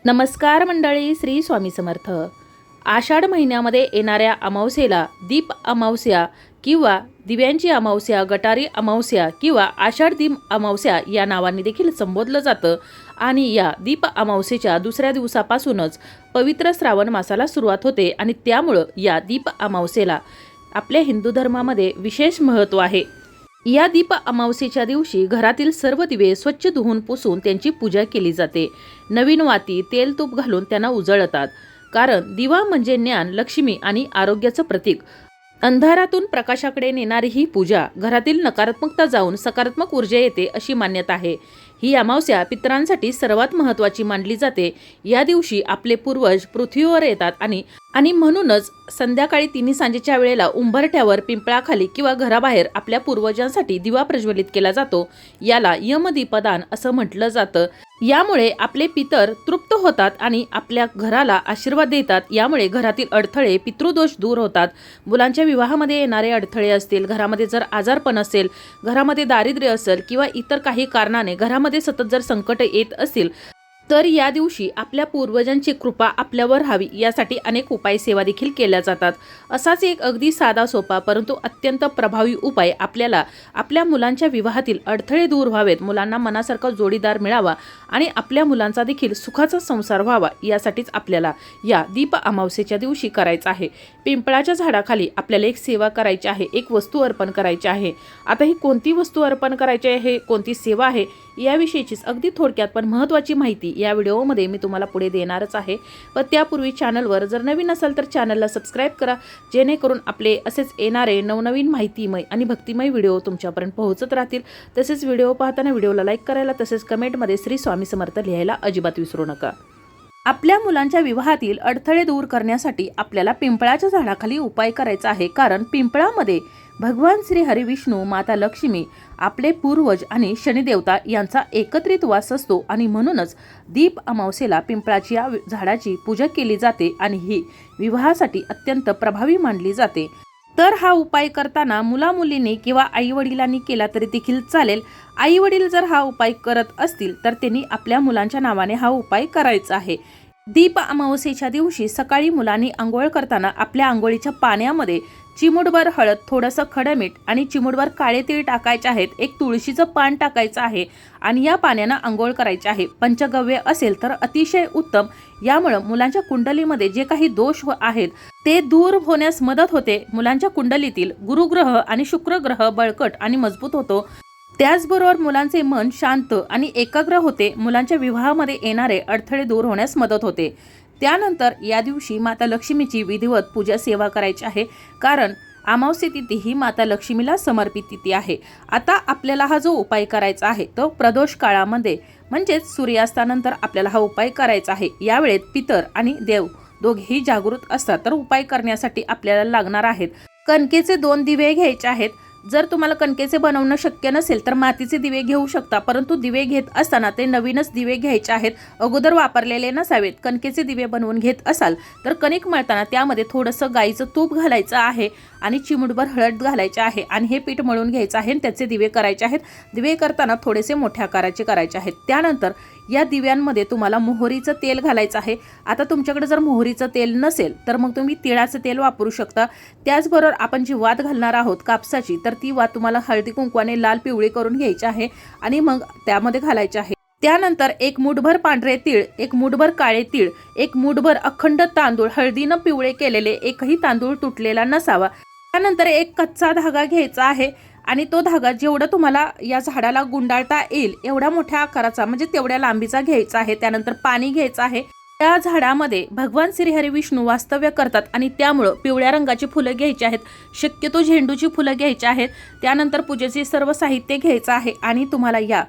नमस्कार मंडळी, श्री स्वामी समर्थ। आषाढ महिन्यामध्ये येणाऱ्या अमावस्येला दीप अमावस्या किंवा दिव्यांची अमावस्या, गटारी अमावस्या किंवा आषाढ दीप अमावस्या या नावाने देखील संबोधलं जातं। आणि या दीप अमावस्येच्या दुसऱ्या दिवसापासूनच पवित्र श्रावण मासाला सुरुवात होते आणि त्यामुळे या दीप अमावस्येला आपल्या हिंदू धर्मामध्ये विशेष महत्त्व आहे। या दीप अमावस्येच्या दिवशी घरातील सर्व दिवे स्वच्छ धुवून पुसून त्यांची पूजा केली जाते। नवीन वाती, तेल तूप घालून त्यांना उजळतात, कारण दिवा म्हणजे ज्ञान, लक्ष्मी आणि आरोग्याचं प्रतीक। अंधारातून प्रकाशाकडे नेणारी ही पूजा घरातील नकारात्मकता जाऊन सकारात्मक ऊर्जा येते अशी मान्यता आहे। ही अमावस्या पितरांसाठी सर्वात महत्त्वाची मानली जाते। या दिवशी आपले पूर्वज पृथ्वीवर येतात आणि म्हणूनच संध्याकाळी तिन्ही सांजेच्या वेळेला उंबरठ्यावर, पिंपळाखाली किंवा घराबाहेर आपल्या पूर्वजांसाठी दिवा प्रज्वलित केला जातो। याला यमदीपदान असं म्हटलं जातं। यामुळे आपले पितर तृप्त होतात आणि आपल्या घराला आशीर्वाद देतात। यामुळे घरातील अडथळे, पितृदोष दूर होतात। मुलांच्या विवाहामध्ये येणारे अडथळे असतील, घरामध्ये जर आजारपण असेल, घरामध्ये दारिद्र्य असेल किंवा इतर काही कारणाने घरामध्ये सतत जर संकट येत असतील, तर या दिवशी आपल्या पूर्वजांची कृपा आपल्यावर राहावी यासाठी अनेक उपाय सेवा देखील केल्या जातात। असाच एक अगदी साधा सोपा परंतु अत्यंत प्रभावी उपाय आपल्याला आपल्या मुलांच्या विवाहातील अडथळे दूर व्हावेत, मुलांना मनासारखा जोडीदार मिळावा आणि आपल्या मुलांचा देखील सुखाचा संसार व्हावा यासाठीच आपल्याला या दीप अमावस्येच्या दिवशी करायचं आहे। पिंपळाच्या झाडाखाली आपल्याला एक सेवा करायची आहे, एक वस्तू अर्पण करायची आहे। आता ही कोणती वस्तू अर्पण करायची आहे, कोणती सेवा आहे याविषयीचीच अगदी थोडक्यात पण महत्त्वाची माहिती या व्हिडिओमध्ये मी तुम्हाला पुढे देणारच आहे। पण त्यापूर्वी चॅनलवर जर नवीन असाल तर चॅनलला सबस्क्राईब करा, जेणेकरून आपले असेच येणारे नवनवीन माहितीमय आणि भक्तिमय व्हिडिओ तुमच्यापर्यंत पोहोचत राहतील। तसेच व्हिडिओ पाहताना व्हिडिओला लाईक करायला, तसेच कमेंटमध्ये श्री स्वामी समर्थ लिहायला अजिबात विसरू नका। आपल्या मुलांच्या विवाहातील अडथळे दूर करण्यासाठी आपल्याला पिंपळाच्या झाडाखाली उपाय करायचा आहे, कारण पिंपळामध्ये भगवान श्री हरी विष्णू, माता लक्ष्मी, आपले पूर्वज आणि शनिदेवता यांचा एकत्रित वास असतो आणि म्हणूनच दीप अमावस्येला पिंपळाच्या झाडाची पूजा केली जाते आणि ही विवाहासाठी अत्यंत प्रभावी मानली जाते। तर हा उपाय करताना मुला-मुलींनी किंवा आई-वडिलांनी केला तरी देखील चालेल। आई-वडील जर हा उपाय करत असतील तर त्यांनी आपल्या मुलांच्या नावाने हा उपाय करायचा आहे। दीप अमावस्येच्या दिवशी सकाळी मुलांनी आंघोळ करताना आपल्या आंघोळीच्या पाण्यामध्ये चिमूटभर हळद, थोडंसं खडं मीठ आणि चिमूटभर काळे तीळ टाकायचे आहेत। एक तुळशीचं पान टाकायचं आहे आणि या पाण्यानं आंघोळ करायचे आहे। पंचगव्य असेल तर अतिशय उत्तम। यामुळे मुलांच्या कुंडलीमध्ये जे काही दोष आहेत ते दूर होण्यास मदत होते। मुलांच्या कुंडलीतील गुरुग्रह आणि शुक्रग्रह बळकट आणि मजबूत होतो। त्याचबरोबर मुलांचे मन शांत आणि एकाग्र होते। मुलांच्या विवाहामध्ये येणारे अडथळे दूर होण्यास मदत होते। त्यानंतर या दिवशी माता लक्ष्मीची विधिवत पूजा सेवा करायची आहे, कारण अमावस्या तिथी ही माता लक्ष्मीला समर्पित तिथी आहे। आता आपल्याला हा जो उपाय करायचा आहे तो प्रदोष काळामध्ये म्हणजेच सूर्यास्तानंतर आपल्याला हा उपाय करायचा आहे। यावेळेत पितर आणि देव दोघेही जागृत असतात। तर उपाय करण्यासाठी आपल्याला लागणार आहेत कणकेचे 2 दिवे घ्यायचे आहेत। जर तुम्हाला कणकेचे बनवणं शक्य नसेल तर मातीचे दिवे घेऊ शकता, परंतु दिवे घेत असताना ते नवीनच दिवे घ्यायचे आहेत, अगोदर वापरलेले नसावेत। कणकेचे दिवे बनवून घेत असाल तर कणिक मळताना त्यामध्ये थोडंसं गाईचं तूप घालायचं आहे आणि चिमूटभर हळद घालायचे आहे आणि हे पीठ मळून घ्यायचं आहे आणि त्याचे दिवे करायचे आहेत। दिवे करताना थोडेसे मोठ्या आकाराचे करायचे आहेत। त्यानंतर या दिव्यांमध्ये तुम्हाला मोहरीचं तेल घालायचं आहे। आता तुमच्याकडे जर मोहरीचं तेल नसेल तर मग तुम्ही तिळाचं तेल वापरू शकता। त्याचबरोबर आपण जी वात घालणार आहोत कापसाची, तर ती वात तुम्हाला हळदी कुंकवाने लाल पिवळी करून घ्यायची आहे आणि मग त्यामध्ये घालायचे आहे। त्यानंतर एक मूठभर पांढरे तीळ, एक मूठभर काळे तीळ, एक मूठभर अखंड तांदूळ, हळदीनं पिवळे केलेले, एकही तांदूळ तुटलेला नसावा। त्यानंतर एक कच्चा धागा घ्यायचा आहे आणि तो धागा जेवढा तुम्हाला या झाडाला गुंडाळता येईल एवढ्या मोठ्या आकाराचा म्हणजे तेवढ्या लांबीचा घ्यायचा आहे। त्यानंतर पाणी घ्यायचं आहे। त्या झाडामध्ये भगवान श्री हरी विष्णू वास्तव्य करतात आणि त्यामुळे पिवळ्या रंगाची फुलं घ्यायची आहेत, शक्यतो झेंडूची फुलं घ्यायची आहेत। त्यानंतर पूजेचे सर्व साहित्य घ्यायचं आहे आणि तुम्हाला या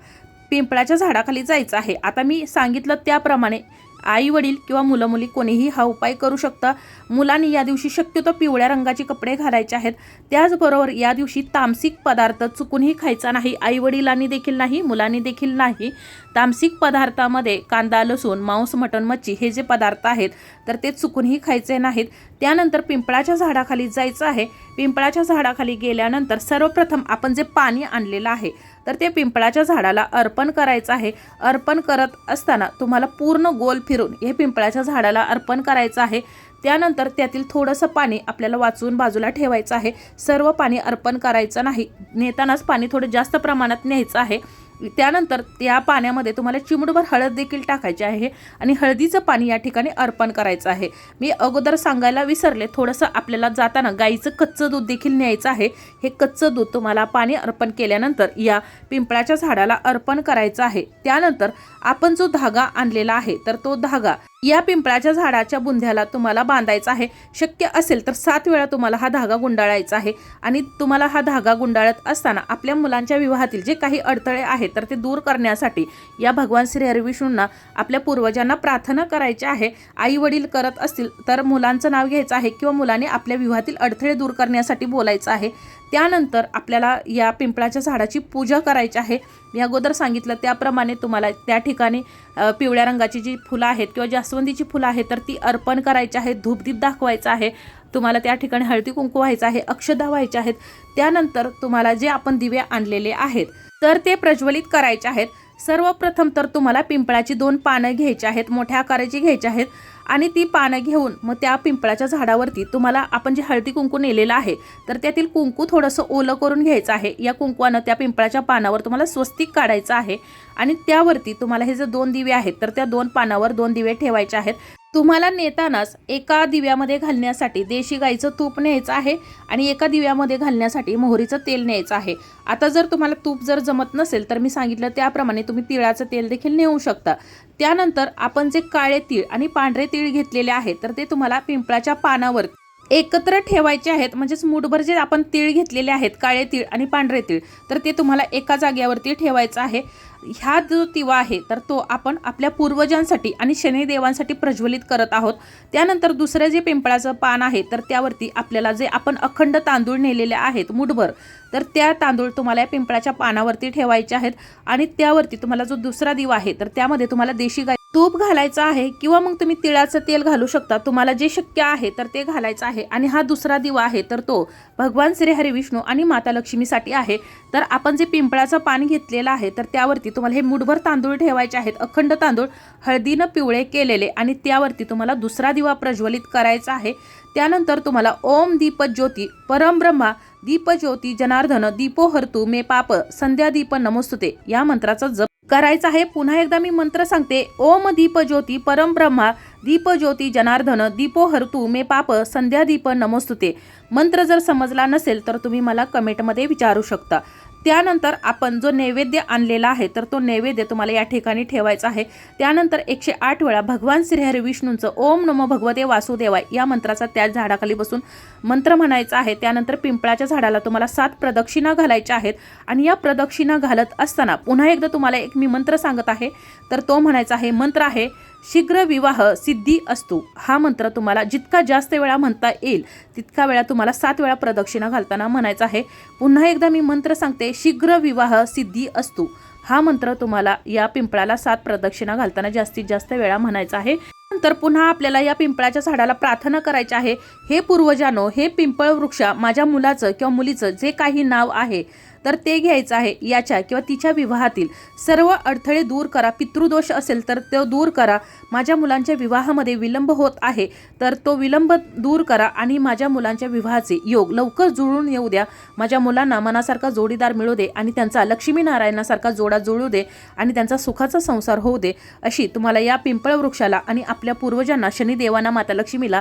पिंपळाच्या झाडाखाली जायचं आहे। आता मी सांगितलं त्याप्रमाणे आई वडील किंवा मुलं मुली कोणीही हा उपाय करू शकता। मुलांनी या दिवशी शक्यतो पिवळ्या रंगाचे कपडे घालायचे आहेत। त्याचबरोबर या दिवशी तामसिक पदार्थ चुकूनही खायचा नाही, आई वडिलांनी देखील नाही, मुलांनी देखील नाही। तामसिक पदार्थामध्ये कांदा, लसूण, मांस, मटण, मच्छी हे जे पदार्थ आहेत तर ते चुकूनही खायचे नाहीत। त्यानंतर पिंपळाच्या झाडाखाली जायचं आहे। पिंपळाच्या झाडाखाली गेल्यानंतर सर्वप्रथम आपण जे पाणी आणलेलं आहे तर ते पिंपळाच्या झाडाला अर्पण करायचं आहे। अर्पण करत असताना तुम्हाला पूर्ण गोल फिरून हे पिंपळाच्या झाडाला अर्पण करायचं आहे। त्यानंतर त्यातील थोडंसं पाणी आपल्याला वाचून बाजूला ठेवायचं आहे। सर्व पाणी अर्पण करायचं नाही, नेतानाच पाणी थोडं जास्त प्रमाणात न्यायचं आहे। त्यानंतर त्या पाण्यामध्ये तुम्हाला चिमूटभर हळद देखील टाकायची आहे आणि हळदीचं पाणी या ठिकाणी अर्पण करायचं आहे। मी अगोदर सांगायला विसरले, थोडंसं आपल्याला जाताना गाईचं कच्चं दूध देखील न्यायचं आहे। हे कच्चं दूध तुम्हाला पाणी अर्पण केल्यानंतर या पिंपळाच्या झाडाला अर्पण करायचं आहे। त्यानंतर आपण जो धागा आणलेला आहे तर तो धागा या पिंपळाच्या झाडाच्या बुंध्याला तुम्हाला बांधायचा आहे। शक्य असेल तर 7 वेळा तुम्हाला हा धागा गुंडाळायचा आहे आणि तुम्हाला हा धागा गुंडाळत असताना आपल्या मुलांच्या विवाहातील जे काही अडथळे आहेत तर ते दूर करण्यासाठी या भगवान श्री हरिविष्णूंना आपल्या पूर्वजांना प्रार्थना करायची आहे। आई वडील करत असतील तर मुलांचं नाव घ्यायचं आहे किंवा मुलांनी आपल्या विवाहातील अडथळे दूर करण्यासाठी बोलायचं आहे। त्यानंतर आपल्याला या पिंपळाच्या झाडाची पूजा करायची आहे। मी अगोदर सांगितलं त्याप्रमाणे तुम्हाला त्या ठिकाणी पिवळ्या रंगाची जी फुलं आहेत किंवा जास्वंदीची फुलं आहेत तर ती अर्पण करायची आहेत। धूपदीप दाखवायचा आहे, तुम्हाला त्या ठिकाणी हळदी कुंकू व्हायचं आहे, अक्षता व्हायचे आहेत। त्यानंतर तुम्हाला जे आपण दिवे आणलेले आहेत तर ते प्रज्वलित करायचे आहेत। सर्वप्रथम तर तुम्हाला पिंपळाची 2 पानं घ्यायची आहेत, मोठ्या आकाराची घ्यायची आहेत आणि ती पानं घेऊन मग त्या पिंपळाच्या झाडावरती तुम्हाला आपण जे हळदी कुंकू नेलेलं आहे तर त्यातील कुंकू थोडंसं ओलं करून घ्यायचं आहे। या कुंकवानं त्या पिंपळाच्या पानावर तुम्हाला स्वस्तिक काढायचं आहे आणि त्यावरती तुम्हाला हे जे 2 दिवे आहेत तर त्या 2 पानावर 2 दिवे ठेवायचे आहेत। तुम्हाला नेतानाच एका दिव्यामध्ये घालण्यासाठी देशी गाईचं तूप न्यायचं आहे आणि एका दिव्यामध्ये घालण्यासाठी मोहरीचं तेल न्यायचं आहे। आता जर तुम्हाला तूप जर जमत नसेल तर मी सांगितलं त्याप्रमाणे तुम्ही तिळाचं तेल देखील नेऊ शकता। त्यानंतर आपण जे काळे तीळ आणि पांढरे तीळ घेतलेले आहेत तर ते तुम्हाला पिंपळाच्या पानावर एकत्र ठेवायचे आहेत। म्हणजेच मूठभर जे आपण तीळ घेतलेले आहेत, काळे तीळ आणि पांढरे तीळ, तर ते तुम्हाला एका जागेवरती ठेवायचं आहे। हा जो दिवा आहे तर तो आपण आपल्या पूर्वजांसाठी आणि शनिदेवांसाठी प्रज्वलित करत आहोत। त्यानंतर दुसरं जे पिंपळाचं पान आहे तर त्यावरती आपल्याला जे आपण अखंड तांदूळ नेलेले आहेत मूठभर, तर त्या तांदूळ तुम्हाला या पिंपळाच्या पानावरती ठेवायचे आहेत आणि त्यावरती तुम्हाला जो दुसरा दिवा आहे तर त्यामध्ये तुम्हाला देशी गाय तूप घालायचं आहे किंवा मग तुम्ही तिळाचं तेल घालू शकता, तुम्हाला जे शक्य आहे तर ते घालायचं आहे। आणि हा दुसरा दिवा आहे तर तो भगवान श्री हरिविष्णू आणि माता लक्ष्मीसाठी आहे। तर आपण जे पिंपळाचं पान घेतलेलं आहे तर त्यावरती तुम्हाला हे मूठभर तांदूळ ठेवायचे आहेत, अखंड तांदूळ हळदीनं पिवळे केलेले, आणि त्यावरती तुम्हाला दुसरा दिवा प्रज्वलित करायचा आहे। त्यानंतर तुम्हाला ओम दीप ज्योती परमब्रह्मा दीप ज्योती जनार्दन दीपो हरतु मे पाप संध्या दीप नमोस्तुते या मंत्राचा जप करायचा आहे। पुन्हा एकदा मी मंत्र सांगते, ओम दीप ज्योती परमब्रह्मा दीप ज्योती जनार्दन दीपो हरतु मे पाप संध्या दीप नमोस्तुते। मंत्र जर समजला नसेल तर तुम्ही मला कमेंटमध्ये विचारू शकता। त्यानंतर आपण जो नैवेद्य आणलेला आहे तर तो नैवेद्य तुम्हाला या ठिकाणी ठेवायचा आहे। त्यानंतर 108 वेळा भगवान श्री हरिविष्णूंचं ओम नमो भगवते वासुदेवाय या मंत्राचा त्या झाडाखाली बसून मंत्र म्हणायचा आहे। त्यानंतर पिंपळाच्या झाडाला तुम्हाला 7 प्रदक्षिणा घालायच्या आहेत आणि या प्रदक्षिणा घालत असताना पुन्हा एकदा तुम्हाला एक मी मंत्र सांगत आहे तर तो म्हणायचा आहे, मंत्र आहे शीघ्र विवाह सिद्धी असतो। हा मंत्र तुम्हाला जितका जास्त वेळा म्हणता येईल तितका वेळा तुम्हाला 7 वेळा प्रदक्षिणा घालताना म्हणायचा आहे। पुन्हा एकदा मी मंत्र सांगते, शीघ्र विवाह सिद्धी असतो। हा मंत्र तुम्हाला या पिंपळाला 7 प्रदक्षिणा घालताना जास्तीत जास्त वेळा म्हणायचा आहे। नंतर पुन्हा आपल्याला या पिंपळाच्या झाडाला प्रार्थना करायची आहे, हे पूर्वजानो, हे पिंपळ वृक्षा माझ्या मुलाचं किंवा मुलीचं जे काही नाव आहे तर ते घ्यायचं आहे। याच्या किंवा तिच्या विवाहातील सर्व अडथळे दूर करा, पितृदोष असेल तर तो दूर करा, माझ्या मुलांच्या विवाहामध्ये विलंब होत आहे तर तो विलंब दूर करा आणि माझ्या मुलांच्या विवाहाचे योग लवकर जुळून येऊ द्या, माझ्या मुलांना मनासारखा जोडीदार मिळू दे आणि त्यांचा लक्ष्मीनारायणासारखा जोडा जुळू दे आणि त्यांचा सुखाचा संसार होऊ दे, अशी तुम्हाला या पिंपळ वृक्षाला आणि आपल्या पूर्वजांना शनिदेवांना माता लक्ष्मीला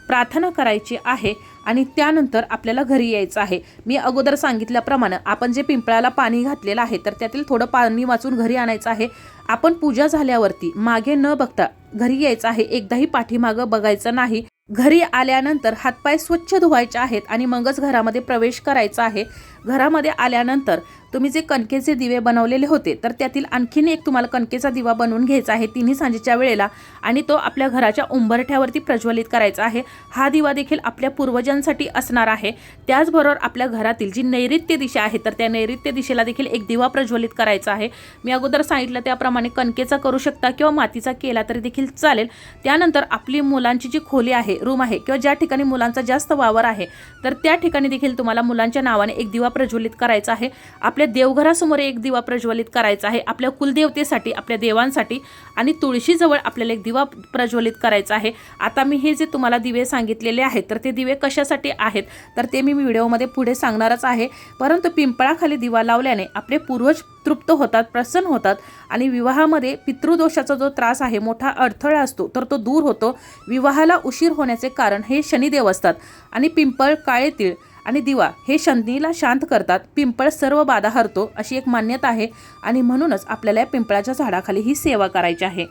प्रार्थना करायची आहे। आणि त्यानंतर आपल्याला घरी यायचं आहे। मी अगोदर सांगितल्याप्रमाणे आपण जे पिंपळाला पाणी घातलेलं आहे तर त्यातील थोडं पाणी वाचून घरी आणायचं आहे। आपण पूजा झाल्यावरती मागे न बघता घरी यायचं आहे, एकदाही पाठीमागं बघायचं नाही। घरी आल्यानंतर हातपाय स्वच्छ धुवायचे आहेत आणि मगच घरामध्ये प्रवेश करायचा आहे। घरामध्ये आल्यानंतर तुम्ही जे कणकेचे दिवे बनवलेले होते तर त्यातील आणखीन एक तुम्हाला कणकेचा दिवा बनवून घ्यायचा आहे 3 सांजेच्या वेळेला आणि तो आपल्या घराच्या उंबरठ्यावरती प्रज्वलित करायचा आहे। हा दिवा देखील आपल्या पूर्वजांसाठी असणार आहे। त्याचबरोबर आपल्या घरातील जी नैऋत्य दिशा आहे तर त्या नैऋत्य दिशेला देखील एक दिवा प्रज्वलित करायचा आहे। मी अगोदर सांगितलं त्याप्रमाणे कणकेचा करू शकता किंवा मातीचा केला तरी देखील चालेल। त्यानंतर आपली मुलांची जी खोली आहे, रूम आहे किंवा ज्या ठिकाणी मुलांचा जास्त वावर आहे तर त्या ठिकाणी देखील तुम्हाला मुलांच्या नावाने एक दिवा प्रज्वलित करायचा आहे, आपल्या देवघरासमोर एक दिवा प्रज्वलित करायचा आहे, आपल्या कुलदेवतेसाठी, आपल्या देवांसाठी आणि तुळशीजवळ आपल्याला एक दिवा प्रज्वलित करायचा आहे। आता मी हे जे तुम्हाला दिवे सांगितलेले आहेत तर ते दिवे कशासाठी आहेत तर ते मी व्हिडिओमध्ये पुढे सांगणारच आहे। परंतु पिंपळाखाली दिवा लावल्याने आपले पूर्वज तृप्त होतात, प्रसन्न होतात आणि विवाहामध्ये पितृदोषाचा जो त्रास आहे, मोठा अडथळा असतो तर तो दूर होतो। विवाहाला उशीर होण्याचे कारण हे शनिदेव असतात आणि पिंपळ, काळे तीळ आणि दिवा हे शनीला शांत करतात। पिंपळ सर्व बाधा हरतो अशी एक मान्यता आहे आणि म्हणूनच आपल्याला या पिंपळाच्या झाडाखाली ही सेवा करायची आहे।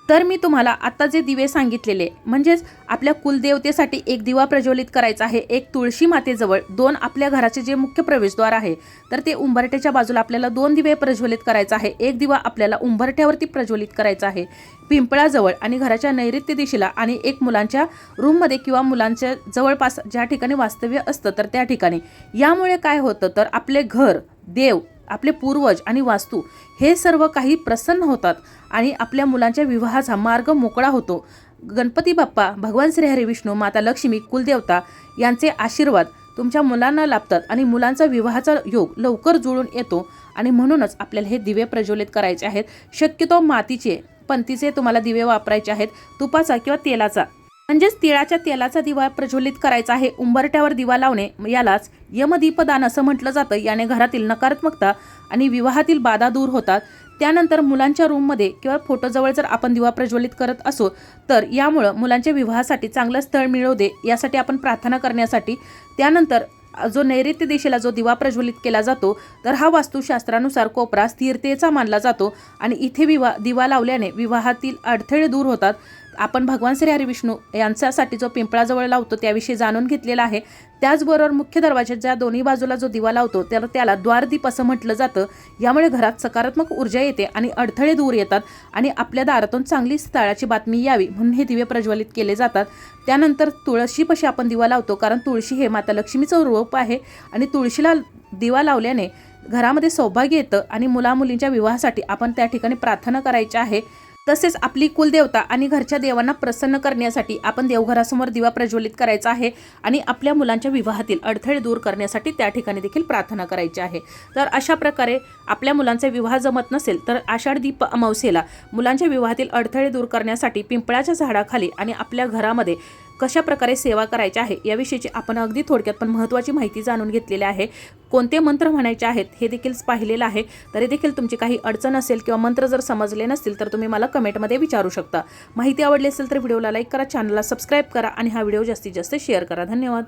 तर मी तुम्हाला आता जे दिवे सांगितलेले म्हणजेच आपल्या कुलदेवतेसाठी एक दिवा प्रज्वलित करायचा आहे, एक तुळशी मातेजवळ, 2 आपल्या घराचे जे मुख्य प्रवेशद्वार आहे तर ते उंबरठ्याच्या बाजूला आपल्याला 2 दिवे प्रज्वलित करायचा आहे, एक दिवा आपल्याला उंबरठ्यावरती प्रज्वलित करायचा आहे पिंपळाजवळ आणि घराच्या नैऋत्य दिशेला आणि एक मुलांच्या रूममध्ये किंवा मुलांच्या जवळपास ज्या ठिकाणी वास्तव्य असतं तर त्या ठिकाणी। यामुळे काय होतं तर आपले घर, देव, आपले पूर्वज आणि वास्तू हे सर्व काही प्रसन्न होतात आणि आपल्या मुलांच्या विवाहाचा मार्ग मोकळा होतो। गणपती बाप्पा, भगवान श्री हरी विष्णू, माता लक्ष्मी, कुलदेवता यांचे आशीर्वाद तुमच्या मुलांना लाभतात आणि मुलांचा विवाहाचा योग लवकर जुळून येतो आणि म्हणूनच आपल्याला हे दिवे प्रज्वलित करायचे आहेत। शक्यतो मातीचे, पंतीचे तुम्हाला दिवे वापरायचे आहेत, तुपाचा किंवा तेलाचा म्हणजेच तिळाच्या तेलाचा दिवा प्रज्वलित करायचा आहे। उंबरठ्यावर दिवा लावणे यालाच यमदीपदान असं म्हटलं जातं। याने घरातील नकारात्मकता आणि विवाहातील बाधा दूर होतात। त्यानंतर मुलांच्या रूममध्ये किंवा फोटोजवळ जर आपण दिवा प्रज्वलित करत असो तर यामुळं मुलांच्या विवाहासाठी चांगलं स्थळ मिळू दे यासाठी आपण प्रार्थना करण्यासाठी। त्यानंतर जो नैऋत्य दिशेला जो दिवा प्रज्वलित केला जातो तर हा वास्तुशास्त्रानुसार कोपरा स्थिरतेचा मानला जातो आणि इथे दिवा लावल्याने विवाहातील अडथळे दूर होतात। आपण भगवान श्री हरी विष्णू यांच्यासाठी जो पिंपळाजवळ लावतो त्याविषयी जाणून घेतलेला आहे। त्याचबरोबर मुख्य दरवाजाच्या दोन्ही बाजूला जो दिवा लावतो त्याला द्वारदीप असं म्हटलं जातं। यामुळे घरात सकारात्मक ऊर्जा येते आणि अडथळे दूर येतात आणि आपल्या दारातून चांगली स्थळाची बातमी यावी म्हणून हे दिवे प्रज्वलित केले जातात। त्यानंतर तुळशीपाशी आपण दिवा लावतो कारण तुळशी हे माता लक्ष्मीचं रूप आहे आणि तुळशीला दिवा लावल्याने घरामध्ये सौभाग्य येतं आणि मुलामुलींच्या विवाहासाठी आपण त्या ठिकाणी प्रार्थना करायची आहे। तसेच आपली कुलदेवता आणि घरच्या देवांना प्रसन्न करण्यासाठी आपण देवघरासमोर दिवा प्रज्वलित करायचा आहे आणि आपल्या मुलांच्या विवाहातील अडथळे दूर करण्यासाठी त्या ठिकाणी देखील प्रार्थना करायची आहे। तर अशा प्रकारे आपल्या मुलांचा विवाह जमत नसेल तर आषाढ दीप अमावस्येला मुलांच्या विवाहातील अडथळे दूर करण्यासाठी पिंपळाच्या झाडाखाली आणि आपल्या घरामध्ये कशा प्रकारे सेवा करायची आहे याविषयीची आपण अगदी थोडक्यात पण महत्त्वाची माहिती जाणून घेतलेली आहे। कोणते मंत्र म्हणायचे आहेत हे देखील पाहिलेलं आहे। तरी देखील तुमची काही अडचण असेल किंवा मंत्र जर समजले नसतील तर तुम्ही मला कमेंटमध्ये विचारू शकता। माहिती आवडली असेल तर व्हिडिओला लाईक करा, चॅनलला सबस्क्राईब करा आणि हा व्हिडिओ जास्तीत जास्त शेअर करा। धन्यवाद।